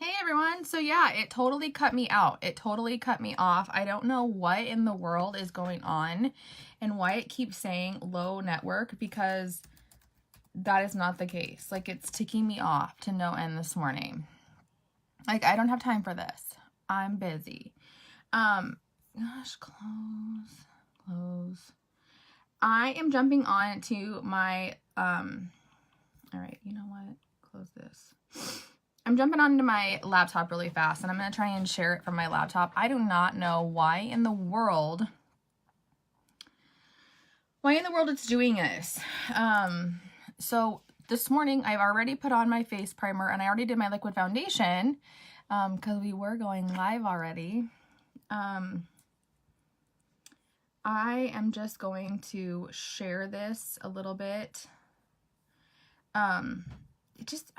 Hey everyone, so yeah, it totally cut me out. It totally cut me off. I don't know what in the world is going on and why it keeps saying low network, because that is not the case. Like, it's ticking me off to no end this morning. Like, I don't have time for this. I'm busy. Gosh, close. I am jumping on to my, all right, you know what? Close this. I'm jumping onto my laptop really fast, and I'm going to try and share it from my laptop. I do not know why in the world it's doing this. So this morning I've already put on my face primer, and I already did my liquid foundation because we were going live already. I am just going to share this a little bit.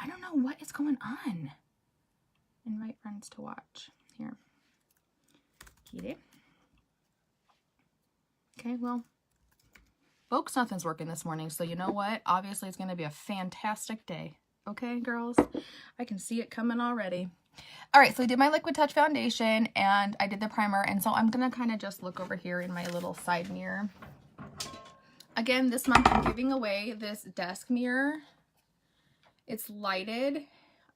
I don't know what is going on. Invite friends to watch. Here. Kitty. Okay, well, folks, nothing's working this morning, so you know what? Obviously, it's going to be a fantastic day. Okay, girls? I can see it coming already. All right, so I did my Liquid Touch foundation, and I did the primer, and so I'm going to kind of just look over here in my little side mirror. Again, this month I'm giving away this desk mirror. It's lighted.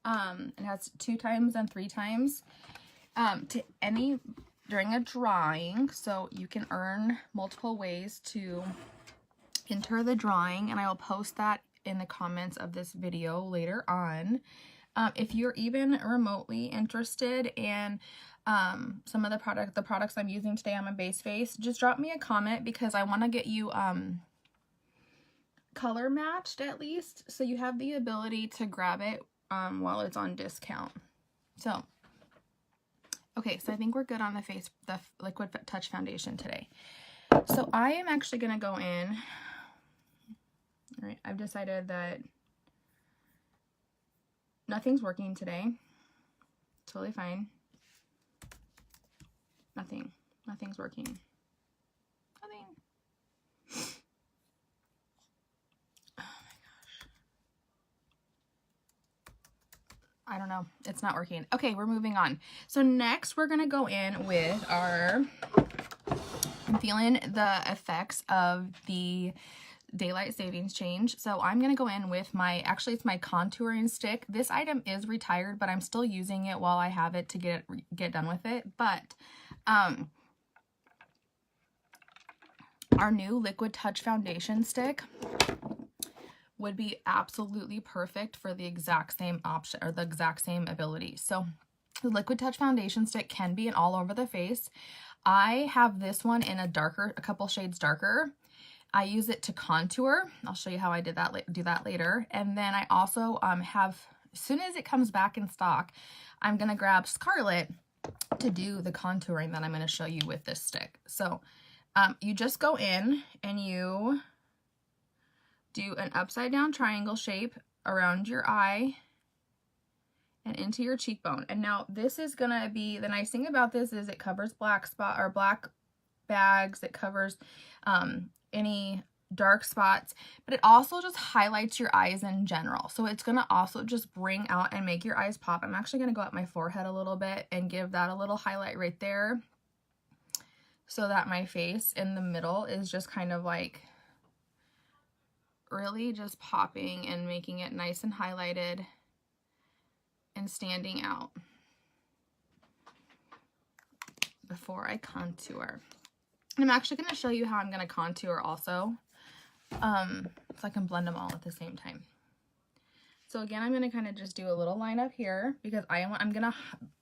It has 2 times and 3 times to any during a drawing, so you can earn multiple ways to enter the drawing, and I will post that in the comments of this video later on. If you're even remotely interested in some of the products I'm using today on my base face, just drop me a comment, because I want to get you color matched at least, so you have the ability to grab it while it's on discount. So okay, so I think we're good on the Liquid Touch foundation today. So I am actually going to go in. All right, I've decided that nothing's working today. Totally fine. Nothing's working. Nothing. Oh my gosh. I don't know. It's not working. Okay, we're moving on. So next we're going to go in with our, I'm feeling the effects of the daylight savings change. So I'm going to go in with my, actually it's my contouring stick. This item is retired, but I'm still using it while I have it to get done with it. But our new Liquid Touch foundation stick would be absolutely perfect for the exact same option, or the exact same ability. So the Liquid Touch foundation stick can be in all over the face. I have this one in a couple shades darker. I use it to contour. I'll show you how I do that later. And then I also have, as soon as it comes back in stock, I'm gonna grab Scarlet to do the contouring that I'm gonna show you with this stick. So you just go in and you do an upside down triangle shape around your eye and into your cheekbone. And now this is gonna be, the nice thing about this is it covers black bags, it covers any dark spots, but it also just highlights your eyes in general. So it's gonna also just bring out and make your eyes pop. I'm actually gonna go up my forehead a little bit and give that a little highlight right there, so that my face in the middle is just kind of like really just popping and making it nice and highlighted and standing out before I contour. I'm actually going to show you how I'm going to contour also, so I can blend them all at the same time. So again, I'm going to kind of just do a little line up here, because I'm going to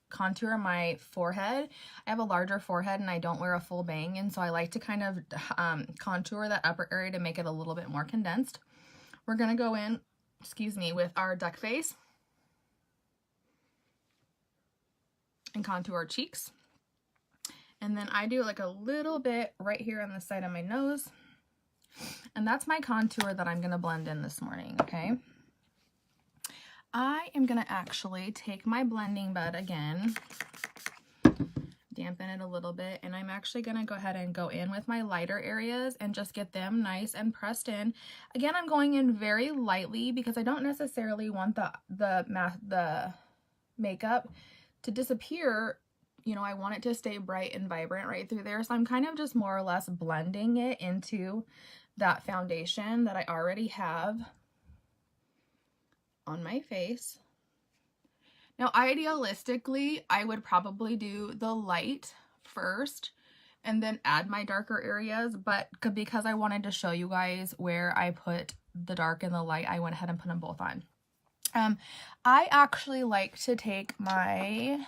contour my forehead. I have a larger forehead and I don't wear a full bang, and so I like to kind of contour that upper area to make it a little bit more condensed. We're going to go in, with our duck face and contour our cheeks. And then I do like a little bit right here on the side of my nose. And that's my contour that I'm going to blend in this morning, okay? I am going to actually take my blending bud again, dampen it a little bit, and I'm actually going to go ahead and go in with my lighter areas and just get them nice and pressed in. Again, I'm going in very lightly because I don't necessarily want the makeup to disappear, you know, I want it to stay bright and vibrant right through there. So I'm kind of just more or less blending it into that foundation that I already have on my face. Now, idealistically, I would probably do the light first and then add my darker areas, but because I wanted to show you guys where I put the dark and the light, I went ahead and put them both on. I actually like to take my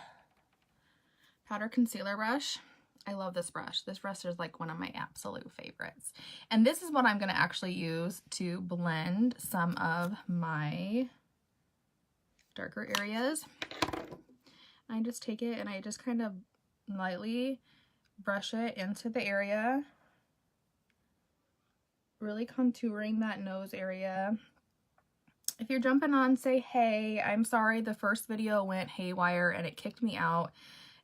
powder concealer brush. I love this brush. This brush is like one of my absolute favorites. And this is what I'm going to actually use to blend some of my darker areas. I just take it and I just kind of lightly brush it into the area, really contouring that nose area. If you're jumping on, say hey, I'm sorry the first video went haywire and it kicked me out.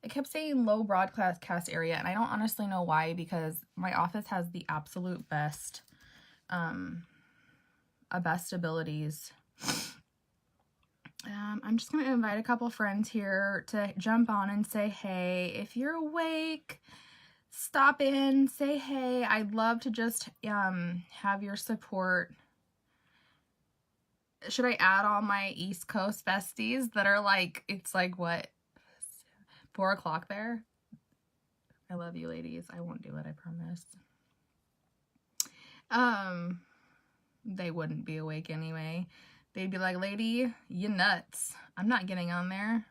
It kept saying low broadcast area, and I don't honestly know why, because my office has the absolute best abilities. I'm just going to invite a couple friends here to jump on and say hey. If you're awake, stop in, say hey. I'd love to just have your support. Should I add all my East Coast besties that are like, it's like what, 4 o'clock there? I love you ladies. I won't do it, I promise. They wouldn't be awake anyway. They'd be like, lady, you nuts. I'm not getting on there.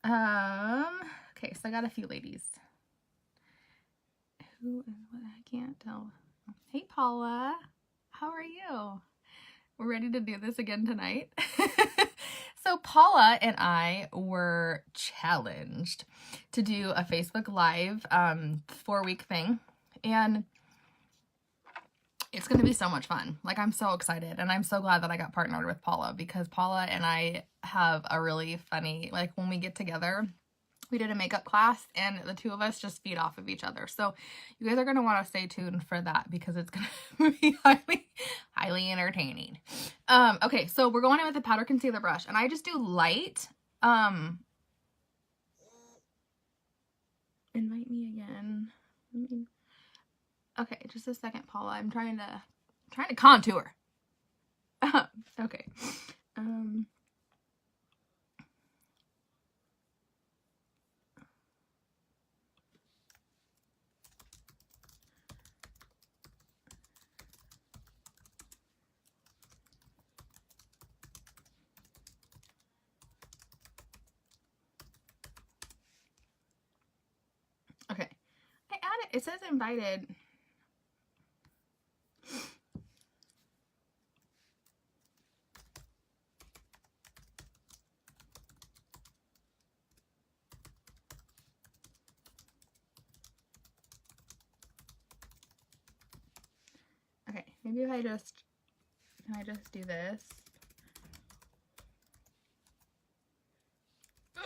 Okay, so I got a few ladies. Who is what? I can't tell. Hey, Paula. How are you? We're ready to do this again tonight. So Paula and I were challenged to do a Facebook Live 4-week thing. And it's going to be so much fun. Like, I'm so excited, and I'm so glad that I got partnered with Paula, because Paula and I have a really funny, like, when we get together, we did a makeup class and the two of us just feed off of each other. So you guys are going to want to stay tuned for that, because it's going to be highly entertaining. Okay, so we're going in with the powder concealer brush, and I just do light. Invite me again. Okay, just a second, Paula. I'm trying to contour. Okay. Okay. I added, it says invited. Okay, maybe if can I just do this?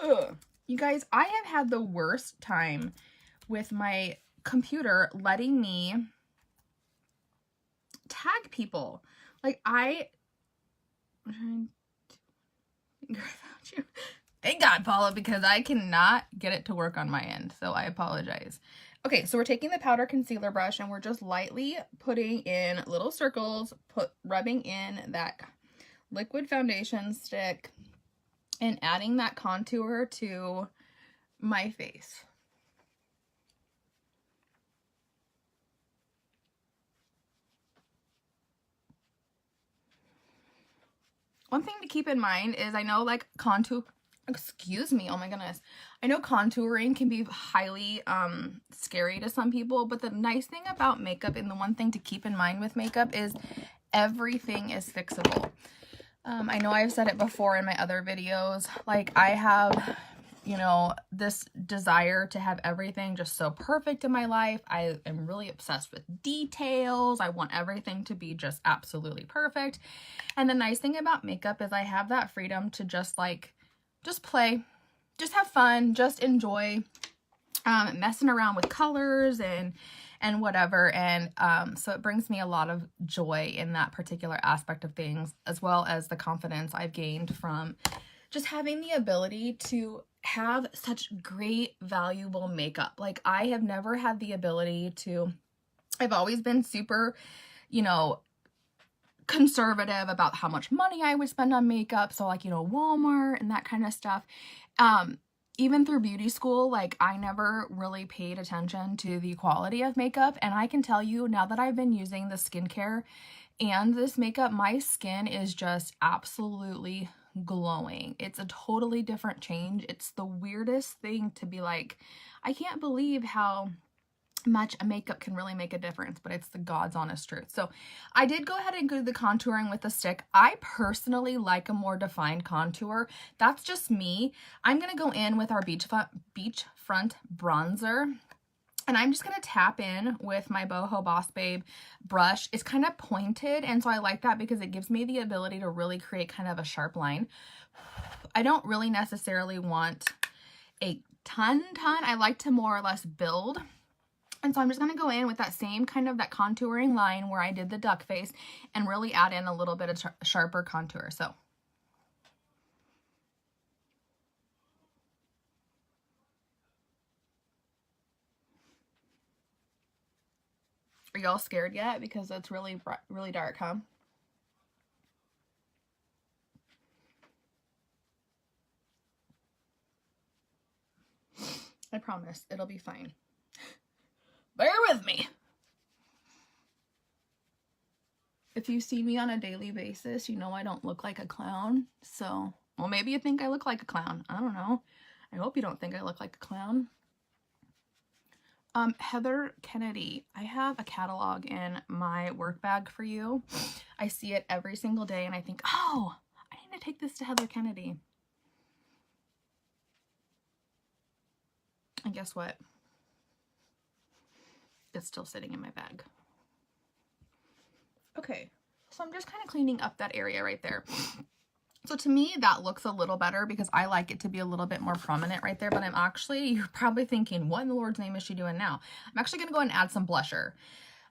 Ugh. You guys, I have had the worst time with my computer letting me tag people. Like, I'm trying to figure out you. Thank God, Paula, because I cannot get it to work on my end, so I apologize. Okay, so we're taking the powder concealer brush and we're just lightly putting in little circles, rubbing in that liquid foundation stick and adding that contour to my face. One thing to keep in mind is, I know, like, excuse me, oh my goodness. I know contouring can be highly scary to some people, but the nice thing about makeup, and the one thing to keep in mind with makeup, is everything is fixable. I know I've said it before in my other videos, like, I have, you know, this desire to have everything just so perfect in my life. I am really obsessed with details. I want everything to be just absolutely perfect. And the nice thing about makeup is I have that freedom to just play, just have fun, just enjoy messing around with colors and whatever. And so it brings me a lot of joy in that particular aspect of things, as well as the confidence I've gained from just having the ability to have such great, valuable makeup. Like, I have never had the ability to, I've always been super, you know, conservative about how much money I would spend on makeup. So like, you know, Walmart and that kind of stuff. Even through beauty school, like, I never really paid attention to the quality of makeup. And I can tell you now that I've been using the skincare and this makeup, my skin is just absolutely glowing. It's a totally different change. It's the weirdest thing to be like, I can't believe how much a makeup can really make a difference, but it's the God's honest truth. So I did go ahead and do the contouring with the stick. I personally like a more defined contour. That's just me. I'm going to go in with our beachfront bronzer. And I'm just going to tap in with my Boho Boss Babe brush. It's kind of pointed, and so I like that because it gives me the ability to really create kind of a sharp line. I don't really necessarily want a ton. I like to more or less build. And so I'm just going to go in with that same kind of that contouring line where I did the duck face and really add in a little bit of sharper contour. So are y'all scared yet? Because it's really, really dark, huh? I promise it'll be fine. Bear with me. If you see me on a daily basis, you know I don't look like a clown. So, well, maybe you think I look like a clown. I don't know. I hope you don't think I look like a clown. Heather Kennedy, I have a catalog in my work bag for you. I see it every single day and I think, oh, I need to take this to Heather Kennedy. And guess what? It's still sitting in my bag. Okay, so I'm just kind of cleaning up that area right there. So to me, that looks a little better because I like it to be a little bit more prominent right there. But I'm actually, you're probably thinking, what in the Lord's name is she doing now? I'm actually going to go and add some blusher.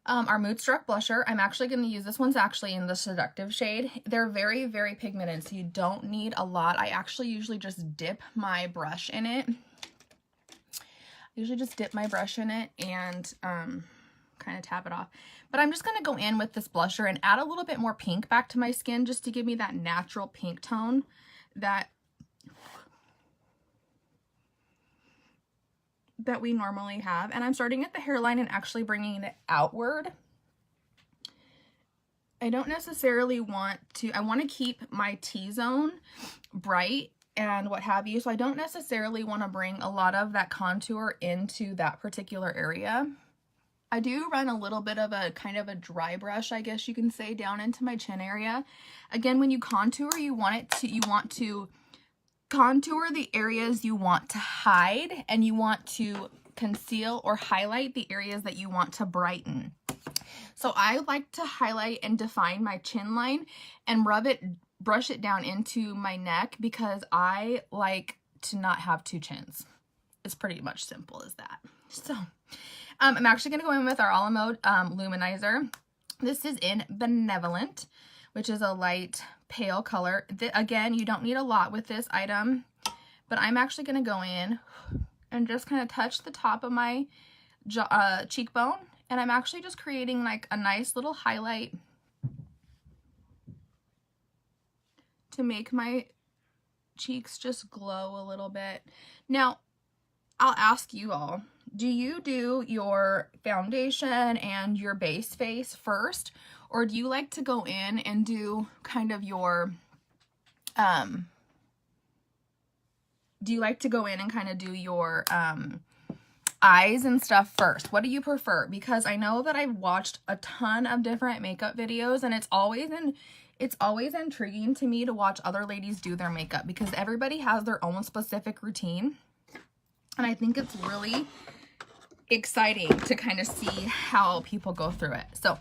Our Moodstruck blusher, I'm actually going to use, this one's actually in the Seductive shade. They're very, very pigmented, so you don't need a lot. I actually usually just dip my brush in it. And kind of tap it off. But I'm just going to go in with this blusher and add a little bit more pink back to my skin just to give me that natural pink tone that we normally have. And I'm starting at the hairline and actually bringing it outward. I don't necessarily want to, I want to keep my T-zone bright and what have you. So I don't necessarily want to bring a lot of that contour into that particular area. I do run a little bit of a kind of a dry brush, I guess you can say, down into my chin area. Again, when you contour, you want to contour the areas you want to hide, and you want to conceal or highlight the areas that you want to brighten. So I like to highlight and define my chin line and brush it down into my neck because I like to not have two chins. It's pretty much simple as that. So I'm actually going to go in with our A La Mode Luminizer. This is in Benevolent, which is a light pale color. Again, you don't need a lot with this item, but I'm actually going to go in and just kind of touch the top of my cheekbone, and I'm actually just creating like a nice little highlight to make my cheeks just glow a little bit. Now, I'll ask you all, do you do your foundation and your base face first, or do you like to go in and do kind of your, eyes and stuff first? What do you prefer? Because I know that I've watched a ton of different makeup videos, and it's always intriguing to me to watch other ladies do their makeup because everybody has their own specific routine. And I think it's really exciting to kind of see how people go through it. So,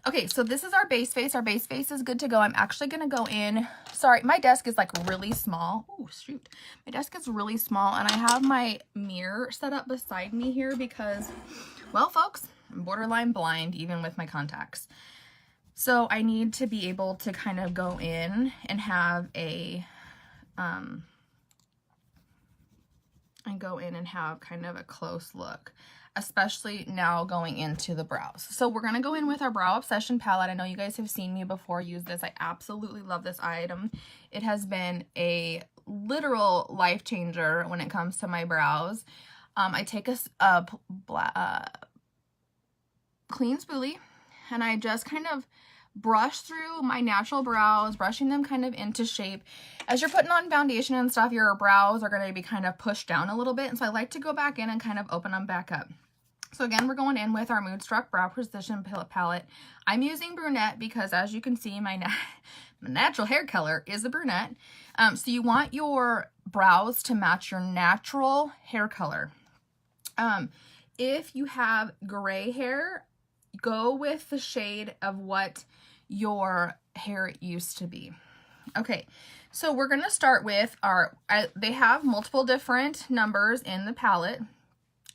okay, so this is our base face. Our base face is good to go. I'm actually going to go in. Sorry, my desk is like really small. Oh, shoot. My desk is really small, and I have my mirror set up beside me here because, well, folks, I'm borderline blind even with my contacts. So I need to be able to kind of go in and have a and go in and have kind of a close look, especially now going into the brows. So we're going to go in with our Brow Obsession palette. I know you guys have seen me before use this. I absolutely love this item. It has been a literal life changer when it comes to my brows. I take a clean spoolie and I just kind of brush through my natural brows, brushing them kind of into shape. As you're putting on foundation and stuff, your brows are going to be kind of pushed down a little bit, and so I like to go back in and kind of open them back up. So again, we're going in with our Moonstruck Brow Precision Palette. I'm using brunette because, as you can see, my natural hair color is a brunette. So you want your brows to match your natural hair color. If you have gray hair, go with the shade of what your hair used to be. Okay, so we're going to start with our, they have multiple different numbers in the palette.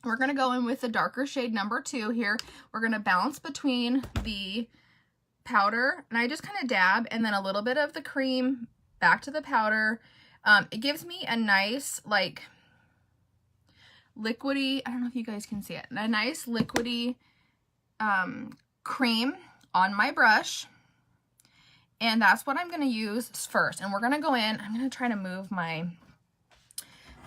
We're going to go in with the darker shade number 2 here. We're going to bounce between the powder, and I just kind of dab, and then a little bit of the cream back to the powder. It gives me a nice, like, liquidy, I don't know if you guys can see it, a nice liquidy cream on my brush. And that's what I'm going to use first. And we're going to go in, I'm going to try to move my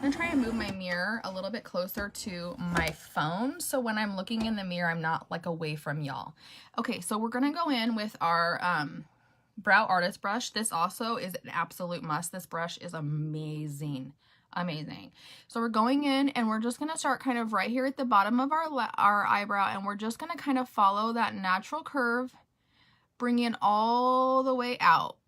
mirror a little bit closer to my phone, so when I'm looking in the mirror, I'm not like away from y'all. Okay, so we're going to go in with our Brow Artist brush. This also is an absolute must. This brush is amazing. Amazing. So we're going in and we're just going to start kind of right here at the bottom of our eyebrow, and we're just going to kind of follow that natural curve, bring it all the way out.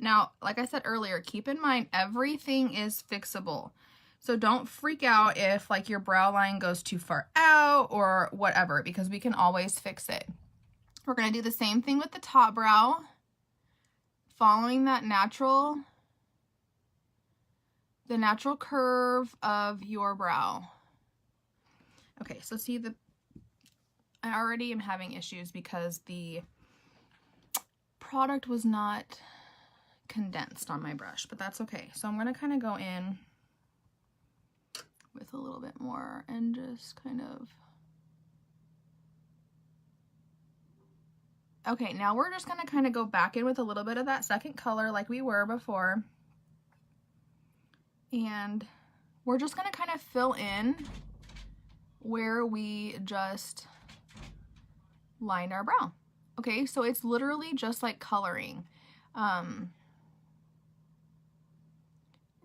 Now, like I said earlier, keep in mind everything is fixable. So don't freak out if like your brow line goes too far out or whatever, because we can always fix it. We're going to do the same thing with the top brow, following that natural curve of your brow. Okay, so see, I already am having issues because the product was not condensed on my brush, but that's okay. So I'm going to kind of go in with a little bit more and just kind of... Okay, now we're just going to kind of go back in with a little bit of that second color like we were before. And we're just going to kind of fill in where we just lined our brow. Okay, so it's literally just like coloring.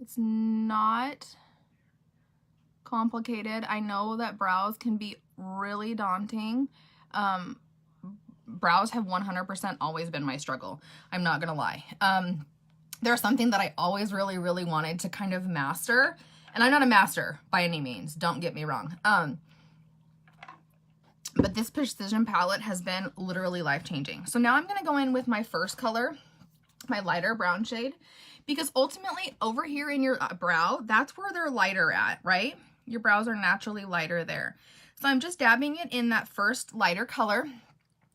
It's not complicated. I know that brows can be really daunting. Brows have 100% always been my struggle. I'm not gonna lie. There's something that I always really wanted to kind of master, and I'm not a master by any means, don't get me wrong. But this precision palette has been literally life-changing. So now I'm going to go in with my first color, my lighter brown shade, because ultimately over here in your brow, that's where they're lighter at, right? Your brows are naturally lighter there. So I'm just dabbing it in that first lighter color,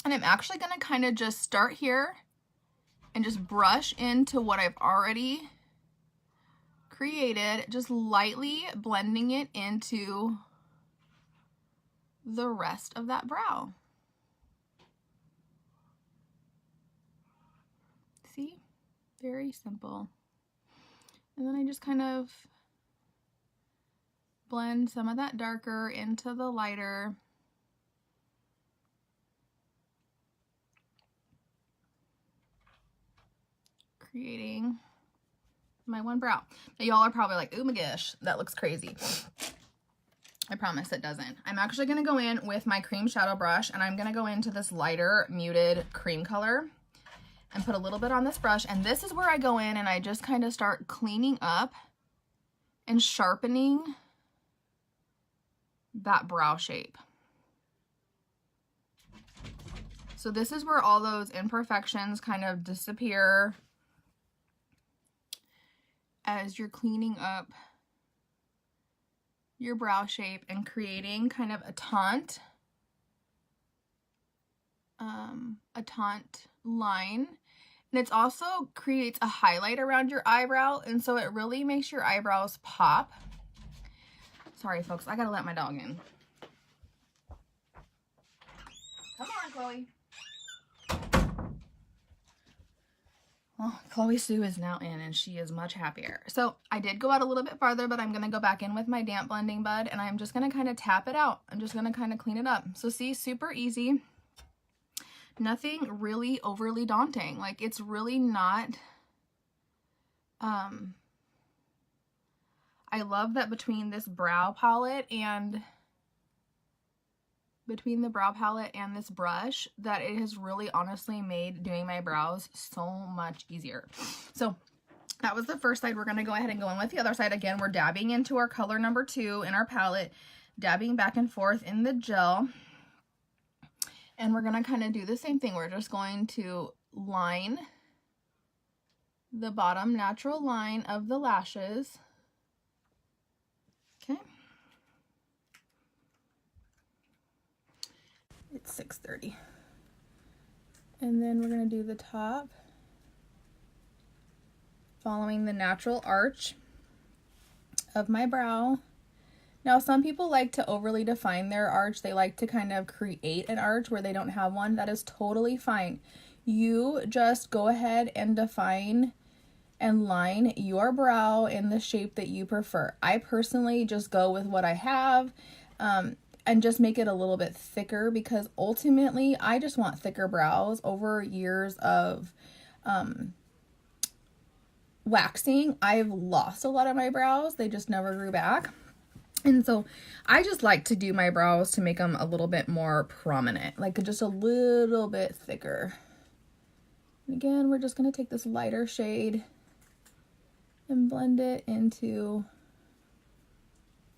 and I'm actually going to kind of just start here and just brush into what I've already created, just lightly blending it into the rest of that brow. See? Very simple. And then I just kind of blend some of that darker into the lighter. Creating my one brow. Now y'all are probably like, oh my gosh, that looks crazy. I promise it doesn't. I'm actually going to go in with my cream shadow brush, and I'm going to go into this lighter muted cream color and put a little bit on this brush. And this is where I go in and I just kind of start cleaning up and sharpening that brow shape. So this is where all those imperfections kind of disappear as you're cleaning up your brow shape and creating kind of a taunt line. And it also creates a highlight around your eyebrow, and so it really makes your eyebrows pop. Sorry, folks, I gotta let my dog in. Come on, Chloe. Well, Chloe Sue is now in, and she is much happier. So I did go out a little bit farther, but I'm going to go back in with my damp blending bud, and I'm just going to kind of tap it out. I'm just going to kind of clean it up. So see, super easy. Nothing really overly daunting. Like, it's really not... I love that between this brow palette and... between the brow palette and this brush, that it has really honestly made doing my brows so much easier. So that was the first side. We're going to go ahead and go in with the other side. Again, we're dabbing into our color number 2 in our palette, dabbing back and forth in the gel. And we're going to kind of do the same thing. We're just going to line the bottom natural line of the lashes. Okay. It's 6:30. And then we're going to do the top, following the natural arch of my brow. Now, some people like to overly define their arch. They like to kind of create an arch where they don't have one. That is totally fine. You just go ahead and define and line your brow in the shape that you prefer. I personally just go with what I have. And just make it a little bit thicker, because ultimately I just want thicker brows. Over years of waxing, I've lost a lot of my brows. They just never grew back. And so I just like to do my brows to make them a little bit more prominent, like just a little bit thicker. And again, we're just going to take this lighter shade and blend it into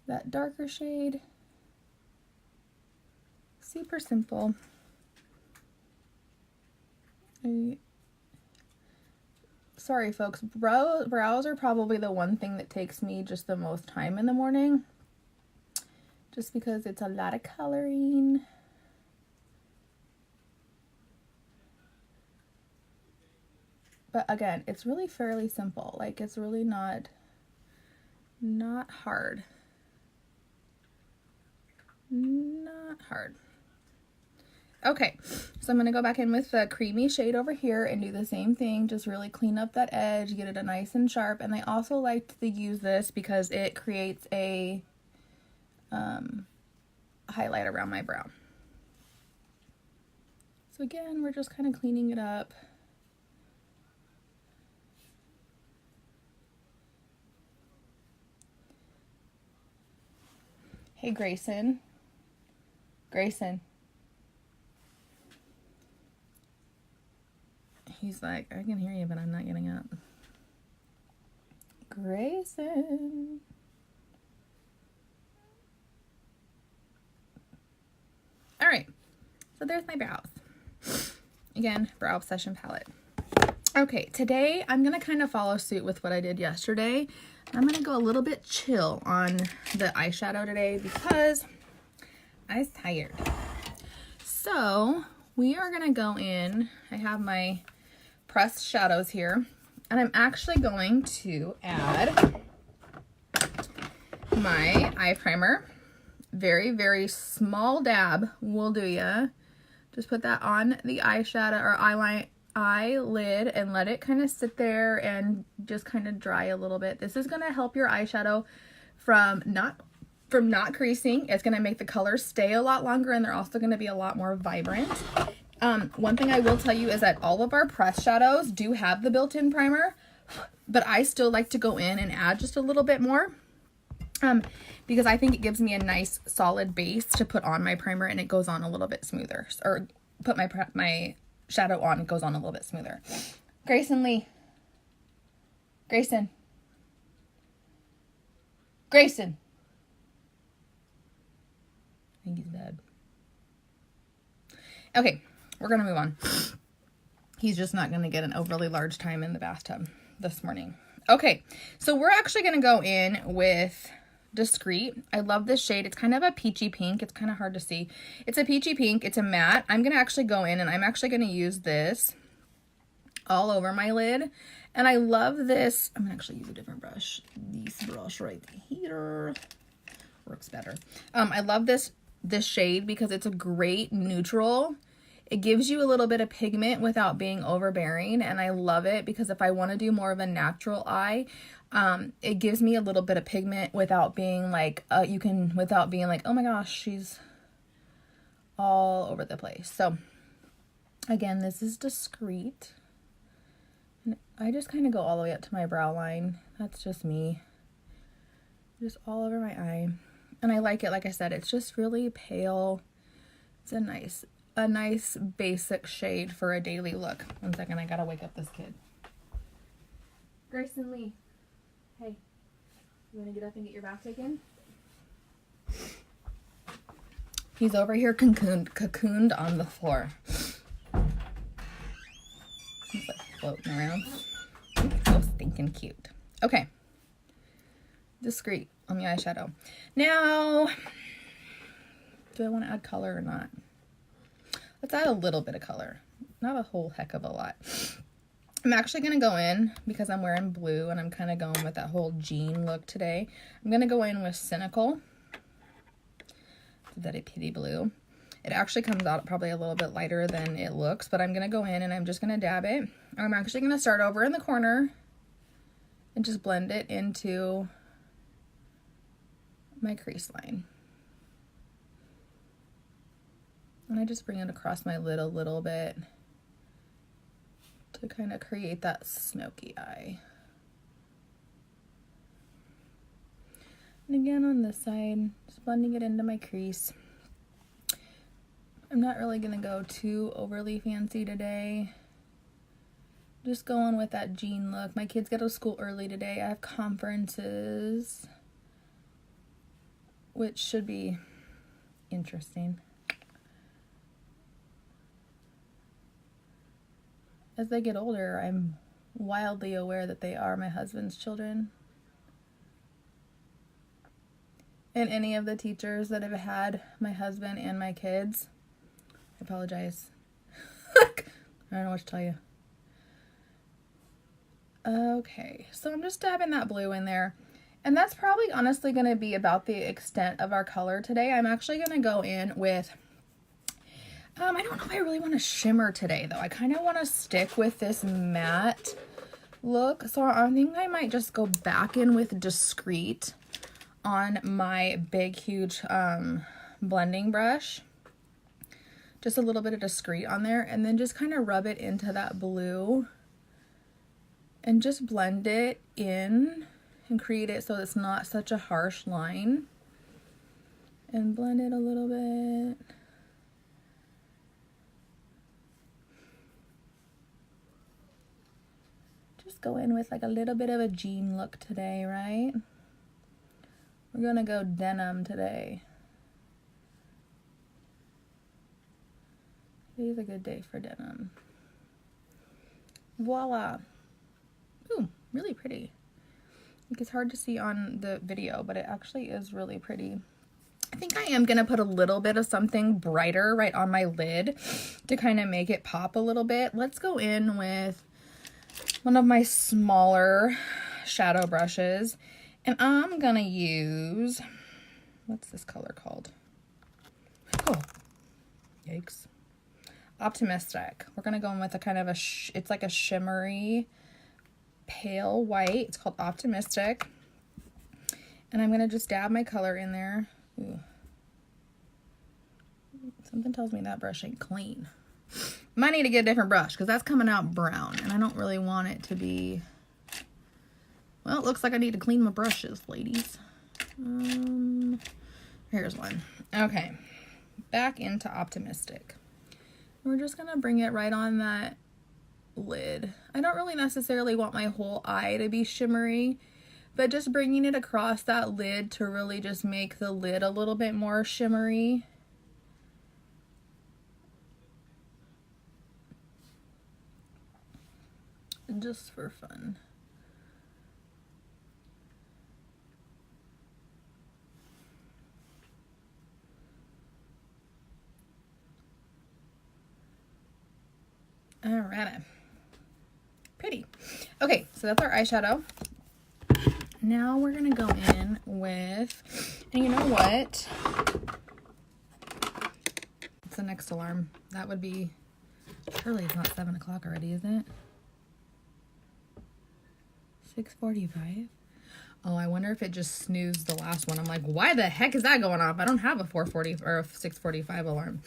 that darker shade. Super simple. Sorry, folks. Brows are probably the one thing that takes me just the most time in the morning, just because it's a lot of coloring. But again, it's really fairly simple. Like, it's really not hard. Not hard. Okay, so I'm going to go back in with the creamy shade over here and do the same thing. Just really clean up that edge, get it a nice and sharp. And I also like to use this because it creates a highlight around my brow. So again, we're just kind of cleaning it up. Hey, Grayson. Grayson. He's like, I can hear you, but I'm not getting up. Grayson. All right. So there's my brows. Again, Brow Obsession palette. Okay, today I'm going to kind of follow suit with what I did yesterday. I'm going to go a little bit chill on the eyeshadow today because I was tired. So we are going to go in. I have my pressed shadows here, and I'm actually going to add my eye primer. Very, very small dab will do ya. Just put that on the eyeshadow or eyelid and let it kind of sit there and just kind of dry a little bit. This is going to help your eyeshadow from not creasing. It's going to make the colors stay a lot longer, and they're also going to be a lot more vibrant. One thing I will tell you is that all of our pressed shadows do have the built-in primer, but I still like to go in and add just a little bit more because I think it gives me a nice solid base to put on my primer, and it goes on a little bit smoother. Or put my shadow on, it goes on a little bit smoother. Grayson Lee. Grayson. Grayson. I think he's dead. Okay, we're going to move on. He's just not going to get an overly large time in the bathtub this morning. Okay, so we're actually going to go in with Discreet. I love this shade. It's kind of a peachy pink. It's kind of hard to see. It's a peachy pink. It's a matte. I'm going to actually go in and I'm actually going to use this all over my lid. And I love this. I'm gonna actually use a different brush. This brush right here works better. I love this shade because it's a great neutral. It gives you a little bit of pigment without being overbearing, and I love it because if I want to do more of a natural eye, it gives me a little bit of pigment without being like, without being like, oh my gosh, she's all over the place. So again, this is discreet. And I just kind of go all the way up to my brow line. That's just me. Just all over my eye. And I like it, like I said, it's just really pale. It's a nice basic shade for a daily look. One second, I gotta wake up this kid. Grayson Lee. Hey, you wanna get up and get your bath taken? He's over here cocooned on the floor. He's like floating around. He's so stinking cute. Okay. Discreet on the eyeshadow. Now, do I want to add color or not? Let's add a little bit of color. Not a whole heck of a lot. I'm actually going to go in, because I'm wearing blue and I'm kind of going with that whole jean look today. I'm going to go in with Cynical. Very pretty blue. It actually comes out probably a little bit lighter than it looks, but I'm going to go in and I'm just going to dab it. I'm actually going to start over in the corner and just blend it into my crease line. And I just bring it across my lid a little bit to kind of create that smoky eye. And again on this side, just blending it into my crease. I'm not really going to go too overly fancy today. Just going with that jean look. My kids get to school early today. I have conferences, which should be interesting. As they get older, I'm wildly aware that they are my husband's children. And any of the teachers that have had my husband and my kids, I apologize. I don't know what to tell you. Okay, so I'm just dabbing that blue in there. And that's probably honestly going to be about the extent of our color today. I'm actually going to go in with, I don't know if I really want to shimmer today though. I kind of want to stick with this matte look. So I think I might just go back in with Discreet on my big, huge blending brush. Just a little bit of Discreet on there, and then just kind of rub it into that blue and just blend it in and create it so it's not such a harsh line. And blend it a little bit. Just go in with like a little bit of a jean look today, right? We're gonna go denim today. Today's a good day for denim. Voila. Ooh, really pretty. It's hard to see on the video, but it actually is really pretty. I think I am gonna put a little bit of something brighter right on my lid to kind of make it pop a little bit. Let's go in with one of my smaller shadow brushes, and I'm gonna use, what's this color called? Oh, yikes. Optimistic. We're gonna go in with a kind of a, it's like a shimmery pale white. It's called Optimistic. And I'm gonna just dab my color in there. Ooh. Something tells me that brush ain't clean. Might need to get a different brush because that's coming out brown and I don't really want it to be, well, it looks like I need to clean my brushes, ladies. Here's one. Okay, back into Optimistic. We're just gonna bring it right on that lid. I don't really necessarily want my whole eye to be shimmery, but just bringing it across that lid to really just make the lid a little bit more shimmery. Just for fun. Alright. Okay, so that's our eyeshadow. Now we're gonna go in with, and you know what? It's the next alarm. That would be, surely it's not 7 o'clock already, is it? 6:45. Oh, I wonder if it just snoozed the last one. I'm like, why the heck is that going off? I don't have a 4:40 or a 6:45 alarm.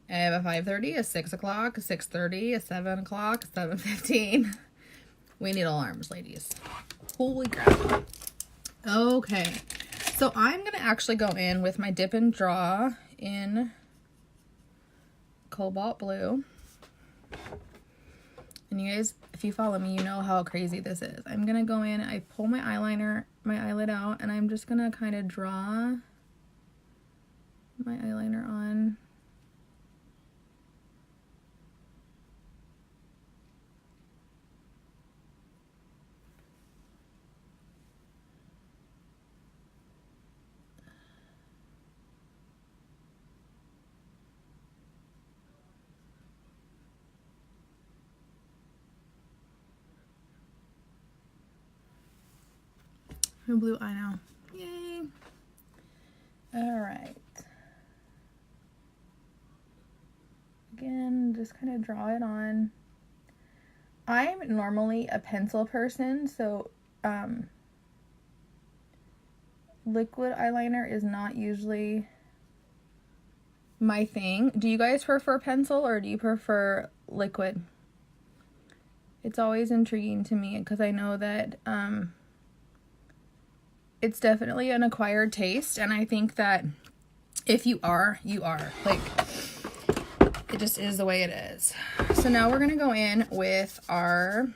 I have a 5:30, a 6 o'clock, a 6:30, a 7 o'clock, a 7:15. We need alarms, ladies. Holy crap. Okay, so I'm going to actually go in with my Dip and Draw in Cobalt Blue. And you guys, if you follow me, you know how crazy this is. I'm going to go in, I pull my eyelid out, and I'm just going to kind of draw my eyeliner on. My blue eye now. Yay. All right. Again, just kind of draw it on. I'm normally a pencil person, so liquid eyeliner is not usually my thing. Do you guys prefer pencil or do you prefer liquid? It's always intriguing to me because I know that it's definitely an acquired taste, and I think that if you are, you are. Like, it just is the way it is. So now we're gonna go in with our,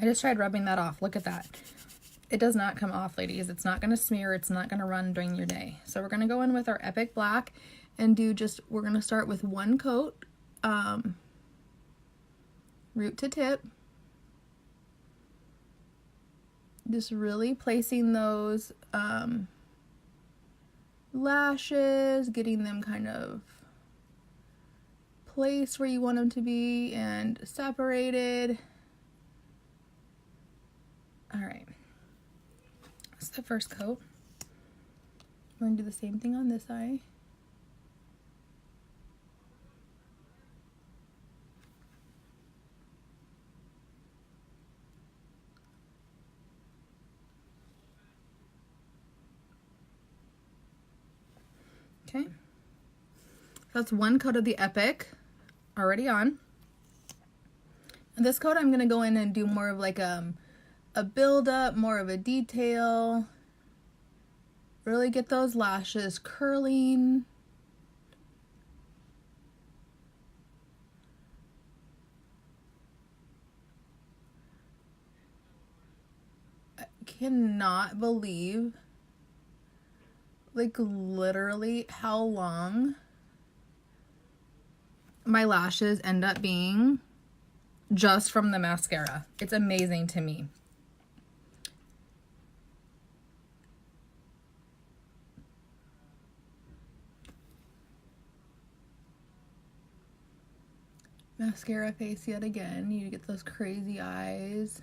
I just tried rubbing that off. Look at that. It does not come off, ladies. It's not gonna smear. It's not gonna run during your day. So we're gonna go in with our Epic Black and do just, we're gonna start with one coat, root to tip. Just really placing those lashes, getting them kind of placed where you want them to be and separated. All right, that's the first coat. We're gonna do the same thing on this eye. Okay, that's one coat of the Epic already on. And this coat I'm gonna go in and do more of like a build up, more of a detail. Really get those lashes curling. I cannot believe, like, literally how long my lashes end up being just from the mascara. It's amazing to me. Mascara face yet again. You get those crazy eyes.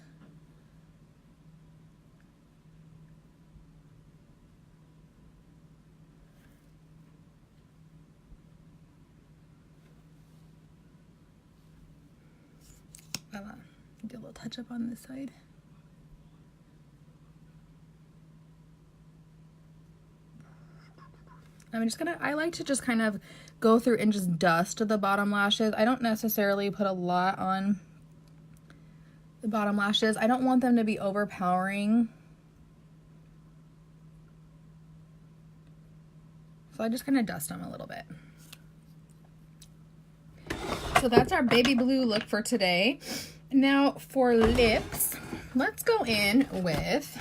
Do a little touch up on this side. I like to just kind of go through and just dust the bottom lashes. I don't necessarily put a lot on the bottom lashes. I don't want them to be overpowering. So I just kind of dust them a little bit. So that's our baby blue look for today. Now for lips, let's go in with,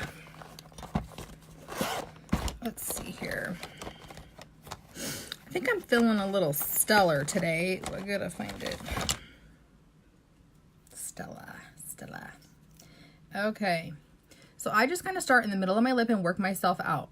let's see here. I think I'm feeling a little stellar today. I gotta find it. Stella. Okay. So I just kind of start in the middle of my lip and work myself out.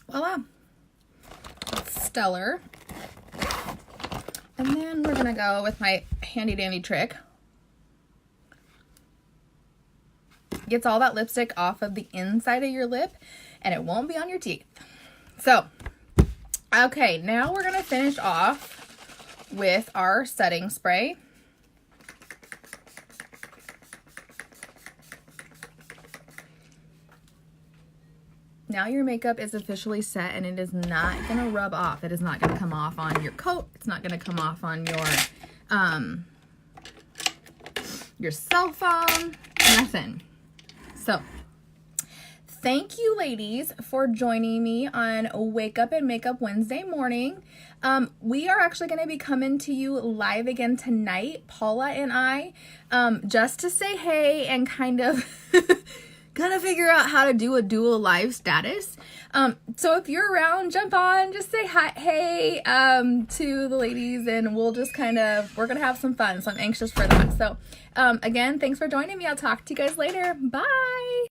voila. It's stellar. And then we're gonna go with my handy dandy trick. Gets all that lipstick off of the inside of your lip and it won't be on your teeth. So, okay, now we're gonna finish off with our setting spray. Now your makeup is officially set and it is not gonna rub off. It is not gonna come off on your coat. It's not gonna come off on your cell phone, nothing. So, thank you ladies for joining me on Wake Up and Makeup Wednesday morning. We are actually going to be coming to you live again tonight, Paula and I, just to say hey and kind of figure out how to do a dual live status. So if you're around, jump on, just say hi, hey, to the ladies, and we'll just we're going to have some fun. So I'm anxious for that. So, again, thanks for joining me. I'll talk to you guys later. Bye.